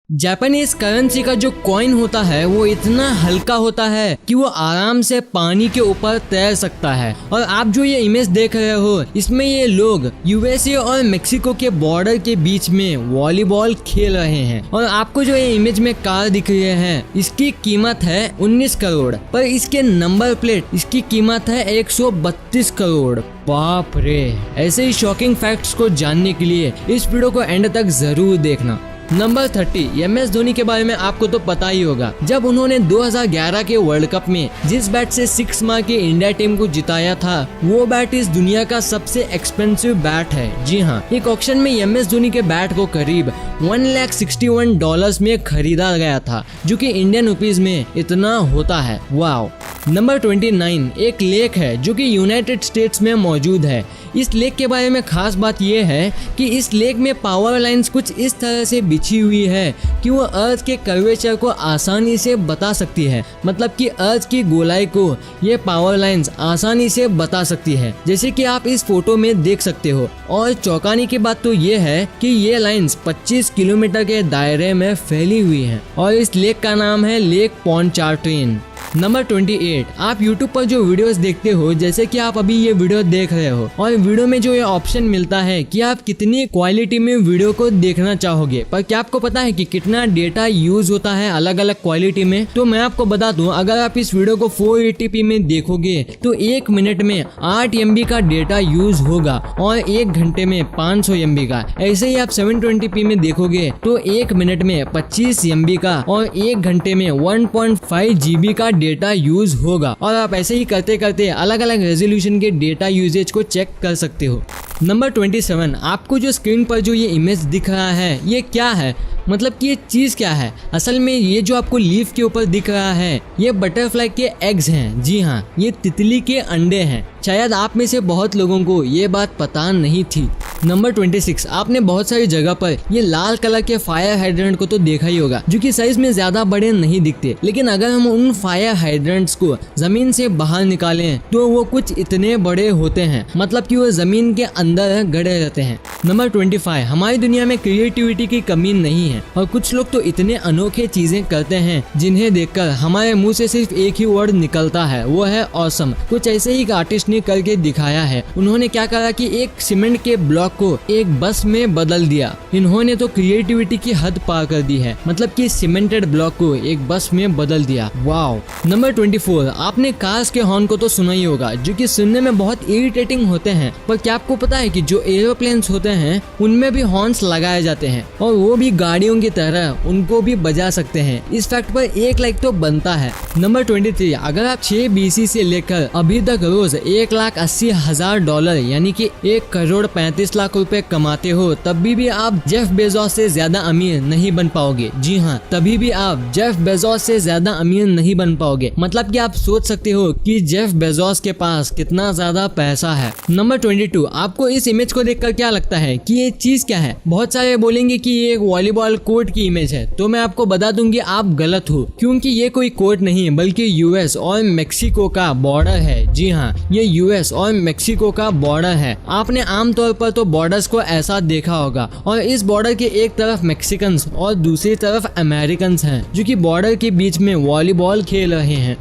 Japanese currency का जो coin होता है वो इतना हल्का होता है कि वो आराम से पानी के ऊपर तैर सकता है। और आप जो ये इमेज देख रहे हो इसमें ये लोग यूएसए और मेक्सिको के बॉर्डर के बीच में वॉलीबॉल खेल रहे हैं। और आपको जो ये इमेज में कार दिख रही है इसकी कीमत है 19 करोड़, पर इसके नंबर प्लेट इसकी कीमत है 132 करोड़। बाप रे। ऐसे ही शॉकिंग फैक्ट्स को जानने के लिए इस वीडियो को एंड तक जरूर देखना। नंबर 30, MS धोनी के बारे में आपको तो पता ही होगा। जब उन्होंने 2011 के वर्ल्ड कप में जिस बैट से 6 मार के इंडिया टीम को जिताया था वो बैट इस दुनिया का सबसे एक्सपेंसिव बैट है। जी हाँ, एक ऑक्शन में MS धोनी के बैट को करीब $161 में खरीदा गया था, जो कि इंडियन रुपीज में इतना होता है। वाओ। नंबर 29, एक लेक है जो कि यूनाइटेड स्टेट्स में मौजूद है। इस लेक के बारे में खास बात यह है कि इस लेक में पावर लाइंस कुछ इस तरह से बिछी हुई है कि वो अर्थ के कर्वेचर को आसानी से बता सकती है। मतलब कि अर्थ की गोलाई को ये पावर लाइंस आसानी से बता सकती है, जैसे कि आप इस फोटो में देख सकते हो। और चौंकाने की बात तो ये है कि ये लाइंस 25 किलोमीटर के दायरे में फैली हुई है और इस लेक का नाम है लेक पोंचार्ट्रेन। नंबर 28, आप YouTube पर जो वीडियोस देखते हो, जैसे कि आप अभी ये वीडियो देख रहे हो, और वीडियो में जो ये ऑप्शन मिलता है कि आप कितनी क्वालिटी में वीडियो को देखना चाहोगे, पर क्या आपको पता है कि कितना डेटा यूज होता है अलग अलग क्वालिटी में? तो मैं आपको बता दूं, अगर आप इस वीडियो को 480p में देखोगे तो 1 मिनट में 8 MB का डेटा यूज होगा और 1 घंटे में 500 MB का। ऐसे ही आप 720p में देखोगे तो 1 मिनट में 25 MB का और 1 घंटे में 1.5 GB का डेटा यूज होगा। और आप ऐसे ही करते करते अलग अलग रेजोल्यूशन के डेटा यूजेज को चेक कर सकते हो। नंबर 27, आपको जो स्क्रीन पर जो ये इमेज दिख रहा है ये क्या है? मतलब कि ये चीज क्या है? असल में ये जो आपको लीफ के ऊपर दिख रहा है ये बटरफ्लाई के एग्स हैं। जी हाँ, ये तितली के अंडे हैं। शायद आप में से बहुत लोगों को ये बात पता नहीं थी। नंबर 26, आपने बहुत सारी जगह पर ये लाल कलर के फायर हाइड्रेंट को तो देखा ही होगा, जो कि साइज में ज्यादा बड़े नहीं दिखते, लेकिन अगर हम उन फायर हाइड्रेंट्स को जमीन से बाहर निकालें तो वो कुछ इतने बड़े होते हैं, मतलब कि वो जमीन के अंदर गड़े रहते हैं। नंबर 25, हमारी दुनिया में क्रिएटिविटी की कमी नहीं है और कुछ लोग तो इतने अनोखे चीजें करते हैं जिन्हें देखकर हमारे मुंह से सिर्फ एक ही वर्ड निकलता है, वो है ऑसम। कुछ ऐसे ही एक आर्टिस्ट ने करके दिखाया है। उन्होंने क्या करा कि एक सीमेंट के ब्लॉक को एक बस में बदल दिया। इन्होंने तो क्रिएटिविटी की हद पार कर दी है, मतलब कि सीमेंटेड ब्लॉक को एक बस में बदल दिया। वाओ। नंबर 24, आपने कार्स के हॉर्न को तो सुना ही होगा, जो कि सुनने में बहुत इरिटेटिंग होते हैं, पर क्या आपको पता है कि जो एरोप्लेन्स होते हैं उनमें भी हॉर्न्स लगाए जाते हैं और वो भी गाड़ियों की तरह उनको भी बजा सकते हैं। इस फैक्ट पर 1 लाइक तो बनता है। नंबर 23, अगर आप 6 BC से लेकर अभी तक रोज $1,80,000 यानी कि 1,35,00,000 रुपए कमाते हो, तभी भी आप जेफ बेजोस से ज्यादा अमीर नहीं बन पाओगे। जी हाँ, तभी भी आप जेफ बेजोस से ज्यादा अमीर नहीं बन पाओगे। मतलब कि आप सोच सकते हो कि जेफ बेजोस के पास कितना ज्यादा पैसा है। नंबर 22, आपको इस इमेज को देखकर क्या लगता है कि ये चीज क्या है? बहुत सारे बोलेंगे कि ये एक वॉलीबॉल कोर्ट की इमेज है, तो मैं आपको बता दूंगी आप गलत हो, क्योंकि ये कोई कोर्ट नहीं बल्कि US और मेक्सिको का बॉर्डर है। जी हाँ, ये US और मेक्सिको का बॉर्डर है। आपने आमतौर पर तो बॉर्डर्स को ऐसा देखा होगा और इस बॉर्डर के एक तरफ मैक्सिकन्स और दूसरी तरफ अमेरिकन्स हैं, जो कि बॉर्डर के बीच में वॉलीबॉल खेल रहे हैं।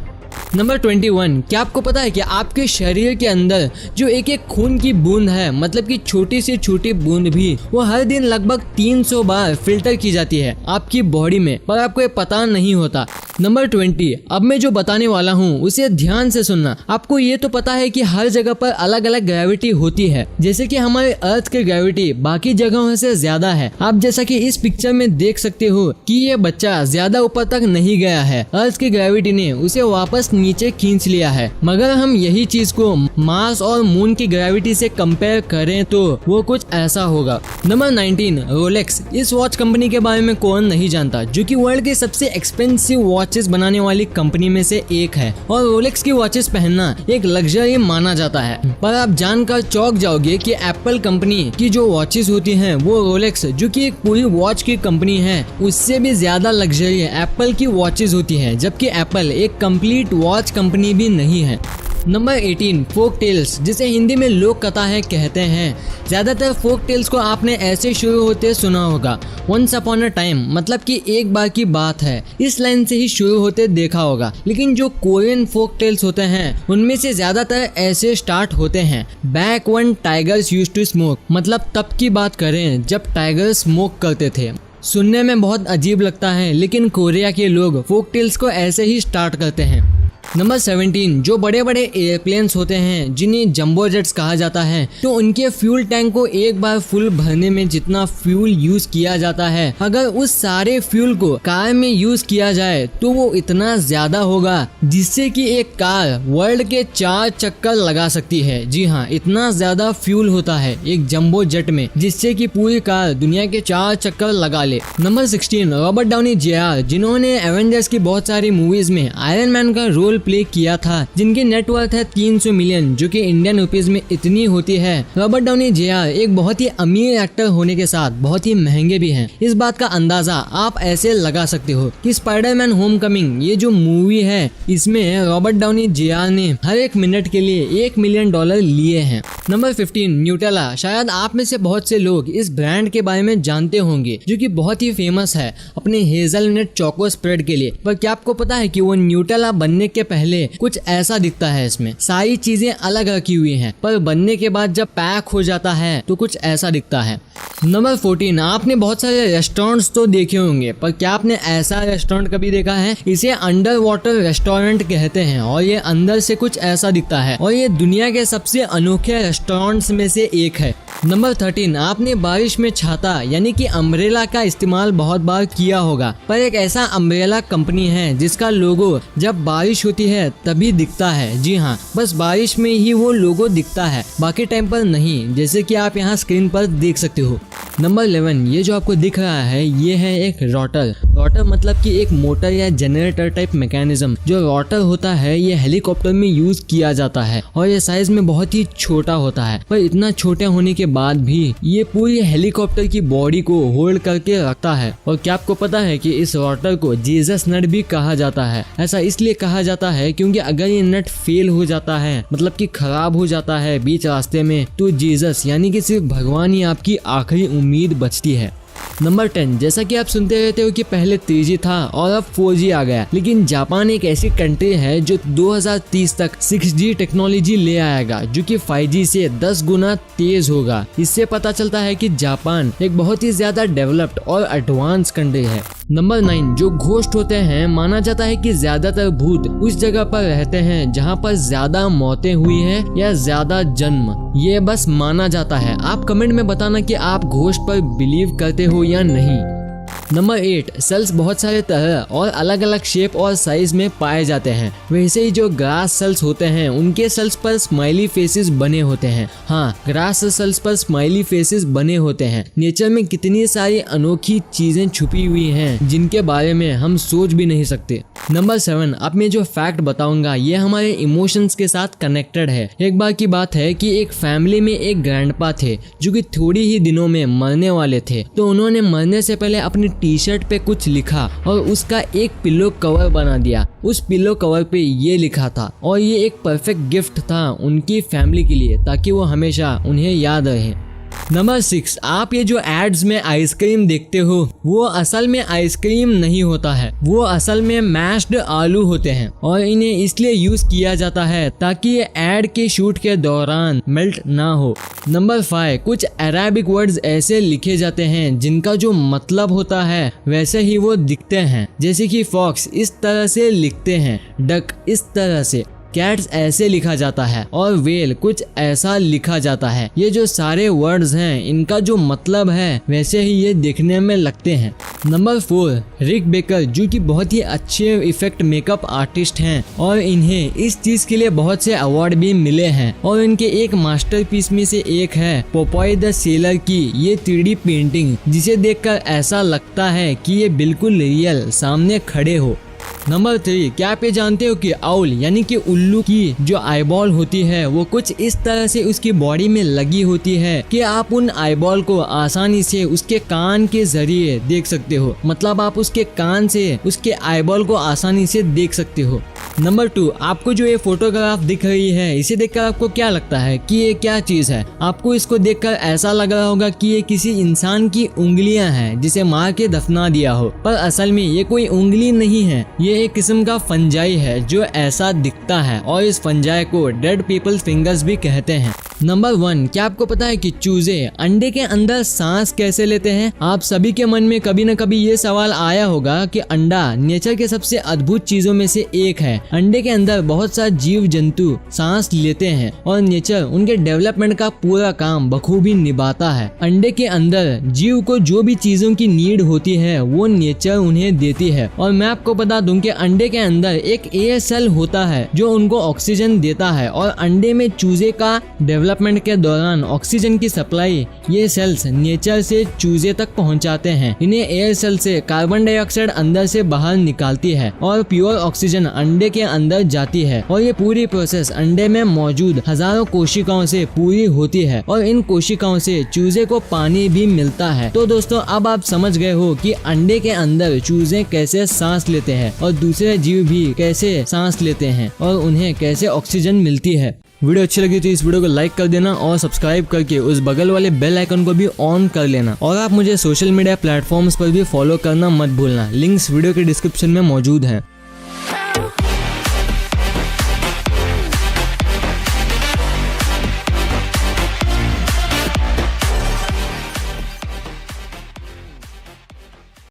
नंबर 21, क्या आपको पता है कि आपके शरीर के अंदर जो एक एक खून की बूंद है, मतलब कि छोटी से छोटी बूंद भी, वो हर दिन लगभग 300 बार फिल्टर की जाती है आपकी बॉडी में, पर आपको ये पता नहीं होता। नंबर 20, अब मैं जो बताने वाला हूँ उसे ध्यान से सुनना। आपको ये तो पता है कि हर जगह पर अलग अलग ग्रेविटी होती है, जैसे कि हमारे अर्थ की ग्रेविटी बाकी जगहों से ज्यादा है। आप जैसा कि इस पिक्चर में देख सकते हो कि ये बच्चा ज्यादा ऊपर तक नहीं गया है, अर्थ की ग्रेविटी ने उसे वापस नीचे खींच लिया है। मगर हम यही चीज को मार्स और मून की ग्रेविटी से कंपेयर करें तो वो कुछ ऐसा होगा। Number 19, Rolex. इस वॉच कंपनी के बारे में कौन नहीं जानता, जो कि वर्ल्ड के सबसे एक्सपेंसिव वॉचेस बनाने वाली कंपनी में से एक है और रोलेक्स की वॉचेस पहनना एक लग्जरी माना जाता है। पर आप जानकर चौंक जाओगे कि एप्पल कंपनी की जो वॉचेस होती हैं वो रोलेक्स, जो कि एक पूरी वॉच की कंपनी है, उससे भी ज्यादा लग्जरी एप्पल की वॉचेस होती है, जबकि एप्पल एक कंप्लीट वॉच कंपनी भी नहीं है। नंबर 18 फोक टेल्स, जिसे हिंदी में लोक कथाएं कहते हैं। ज्यादातर फोक टेल्स को आपने ऐसे शुरू होते सुना होगा, वंस अपॉन अ टाइम, मतलब कि एक बार की बात है, इस लाइन से ही शुरू होते देखा होगा। लेकिन जो कोरियन फोक टेल्स होते हैं उनमें से ज्यादातर ऐसे स्टार्ट होते हैं, back when tigers used to smoke, मतलब तब की बात करें जब टाइगर स्मोक करते थे। सुनने में बहुत अजीब लगता है, लेकिन कोरिया के लोग फोक टेल्स को ऐसे ही स्टार्ट करते हैं। नंबर 17 जो बड़े बड़े एयरप्लेन्स होते हैं जिन्हें जंबो जेट्स कहा जाता है, तो उनके फ्यूल टैंक को एक बार फुल भरने में जितना फ्यूल यूज किया जाता है, अगर उस सारे फ्यूल को कार में यूज किया जाए तो वो इतना ज्यादा होगा जिससे कि एक कार वर्ल्ड के 4 चक्कर लगा सकती है। जी हाँ, इतना ज्यादा फ्यूल होता है एक जंबो जेट में, जिससे कि पूरी कार दुनिया के 4 चक्कर लगा ले। नंबर 16 रॉबर्ट डाउनी जूनियर, जिन्होंने एवेंजर्स की बहुत सारी मूवीज में आयरन मैन का रोल प्ले किया था, जिनकी नेटवर्थ है 300 मिलियन, जो कि इंडियन रुपीज में इतनी होती है। रॉबर्ट डाउनी जूनियर एक बहुत ही अमीर एक्टर होने के साथ बहुत ही महंगे भी हैं। इस बात का अंदाजा आप ऐसे लगा सकते हो कि स्पाइडरमैन होमकमिंग ये जो मूवी है, इसमें रॉबर्ट डाउनी जूनियर ने हर एक मिनट के लिए $1 मिलियन लिए हैं। नंबर 15 न्यूटेला, शायद आप में से बहुत से लोग इस ब्रांड के बारे में जानते होंगे, जो कि बहुत ही फेमस है अपने हेजलनट चोको स्प्रेड के लिए। पर क्या आपको पता है कि वो न्यूटेला बनने के पहले कुछ ऐसा दिखता है? इसमें सारी चीजें अलग रखी हुई हैं, पर बनने के बाद जब पैक हो जाता है तो कुछ ऐसा दिखता है। नंबर 14 आपने बहुत सारे रेस्टोरेंट्स तो देखे होंगे, पर क्या आपने ऐसा रेस्टोरेंट कभी देखा है? इसे अंडर वाटर रेस्टोरेंट कहते हैं और ये अंदर से कुछ ऐसा दिखता है और ये दुनिया के सबसे अनोखे रेस्टोरेंट्स में से एक है। नंबर 13 आपने बारिश में छाता यानी कि अम्ब्रेला का इस्तेमाल बहुत बार किया होगा, पर एक ऐसा अम्ब्रेला कंपनी है जिसका लोगो जब बारिश होती है तभी दिखता है। जी हाँ, बस बारिश में ही वो लोगो दिखता है, बाकी टाइम पर नहीं, जैसे कि आप यहाँ स्क्रीन पर देख सकते हो। नंबर 11 ये जो आपको दिख रहा है ये है एक रोटर। रोटर मतलब कि एक मोटर या जनरेटर टाइप मैकेनिज्म। जो रोटर होता है ये हेलीकॉप्टर में यूज किया जाता है और ये साइज में बहुत ही छोटा होता है, पर इतना छोटे होने के बाद भी ये पूरी हेलीकॉप्टर की बॉडी को होल्ड करके रखता है। और क्या आपको पता है कि इस रोटर को जीसस नट भी कहा जाता है? ऐसा इसलिए कहा जाता है क्योंकि अगर ये नट फेल हो जाता है, मतलब कि खराब हो जाता है बीच रास्ते में, तो जीसस यानी कि सिर्फ भगवान ही आपकी आखिरी उम्मीद बचती है। नंबर 10 जैसा कि आप सुनते रहते हो कि पहले 3G था और अब 4G आ गया, लेकिन जापान एक ऐसी कंट्री है जो 2030 तक 6G टेक्नोलॉजी ले आएगा, जो कि 5G से 10 गुना तेज होगा। इससे पता चलता है कि जापान एक बहुत ही ज्यादा डेवलप्ड और एडवांस कंट्री है। नंबर 9 जो घोस्ट होते हैं, माना जाता है कि ज्यादातर भूत उस जगह पर रहते हैं जहाँ पर ज्यादा मौतें हुई हैं या ज्यादा जन्म। ये बस माना जाता है। आप कमेंट में बताना कि आप घोस्ट पर बिलीव करते हो या नहीं। नंबर 8 सेल्स बहुत सारे तरह और अलग अलग शेप और साइज में पाए जाते हैं। वैसे ही जो ग्रास सेल्स होते हैं उनके सेल्स पर स्माइली फेसेस बने होते हैं। हाँ, ग्रास सेल्स पर स्माइली फेसेस बने होते हैं। नेचर में कितनी सारी अनोखी चीजें छुपी हुई हैं जिनके बारे में हम सोच भी नहीं सकते। नंबर 7 अब मैं जो फैक्ट बताऊंगा ये हमारे इमोशंस के साथ कनेक्टेड है। एक बार की बात है कि एक फैमिली में एक ग्रैंडपा थे जो कि थोड़ी ही दिनों में मरने वाले थे, तो उन्होंने मरने से पहले अपनी टी-शर्ट पे कुछ लिखा और उसका एक पिलो कवर बना दिया। उस पिलो कवर पे ये लिखा था और ये एक परफेक्ट गिफ्ट था उनकी फैमिली के लिए, ताकि वो हमेशा उन्हें याद रहे। नंबर 6 आप ये जो एड्स में आइसक्रीम देखते हो वो असल में आइसक्रीम नहीं होता है, वो असल में मैश्ड आलू होते हैं और इन्हें इसलिए यूज किया जाता है ताकि ये एड के शूट के दौरान मेल्ट ना हो। नंबर 5 कुछ अरेबिक वर्ड्स ऐसे लिखे जाते हैं जिनका जो मतलब होता है वैसे ही वो दिखते हैं, जैसे कि फॉक्स इस तरह से लिखते हैं, डक इस तरह से, कैट्स ऐसे लिखा जाता है और वेल कुछ ऐसा लिखा जाता है। ये जो सारे वर्ड्स हैं इनका जो मतलब है वैसे ही ये दिखने में लगते हैं। नंबर 4 रिक बेकर जो कि बहुत ही अच्छे इफेक्ट मेकअप आर्टिस्ट हैं और इन्हें इस चीज के लिए बहुत से अवार्ड भी मिले हैं और इनके एक मास्टरपीस में से एक है पोपॉय द सेलर की ये 3D पेंटिंग, जिसे देखकर ऐसा लगता है कि ये बिल्कुल रियल सामने खड़े हो। नंबर 3, क्या आप ये जानते हो कि आउल यानी कि उल्लू की जो आईबॉल होती है वो कुछ इस तरह से उसकी बॉडी में लगी होती है कि आप उन आईबॉल को आसानी से उसके कान के जरिए देख सकते हो। मतलब आप उसके कान से उसके आईबॉल को आसानी से देख सकते हो। नंबर 2, आपको जो ये फोटोग्राफ दिख रही है इसे देखकर आपको क्या लगता है कि ये क्या चीज है? आपको इसको देखकर ऐसा लग रहा होगा कि ये किसी इंसान की उंगलियां हैं जिसे मार के दफना दिया हो, पर असल में ये कोई उंगली नहीं है। ये एक किस्म का फंजाई है जो ऐसा दिखता है और इस फंजाई को डेड पीपल फिंगर्स भी कहते हैं। नंबर 1, क्या आपको पता है कि चूजे अंडे के अंदर सांस कैसे लेते हैं? आप सभी के मन में कभी न कभी ये सवाल आया होगा कि अंडा नेचर के सबसे अद्भुत चीजों में से एक है। अंडे के अंदर बहुत सा जीव जंतु सांस लेते हैं और नेचर उनके डेवलपमेंट का पूरा काम बखूबी निभाता है। अंडे के अंदर जीव को जो भी चीजों की नीड होती है वो नेचर उन्हें देती है। और मैं आपको बता दूं कि अंडे के अंदर एक एयर सेल होता है जो उनको ऑक्सीजन देता है और अंडे में चूजे का डेवलपमेंट के दौरान ऑक्सीजन की सप्लाई ये सेल्स नेचर से चूजे तक पहुंचाते हैं। इन्हें एयर सेल से कार्बन डाइऑक्साइड अंदर से बाहर निकालती है और प्योर ऑक्सीजन अंडे के अंदर जाती है और ये पूरी प्रोसेस अंडे में मौजूद हजारों कोशिकाओं से पूरी होती है और इन कोशिकाओं से चूजे को पानी भी मिलता है। तो दोस्तों अब आप समझ गए हो कि अंडे के अंदर चूजे कैसे सांस लेते हैं और दूसरे जीव भी कैसे सांस लेते हैं और उन्हें कैसे ऑक्सीजन मिलती है। वीडियो अच्छी लगी तो इस वीडियो को लाइक कर देना और सब्सक्राइब करके उस बगल वाले बेल आइकन को भी ऑन कर लेना। और आप मुझे सोशल मीडिया प्लेटफॉर्म्स पर भी फॉलो करना मत भूलना। लिंक्स वीडियो के डिस्क्रिप्शन में मौजूद हैं।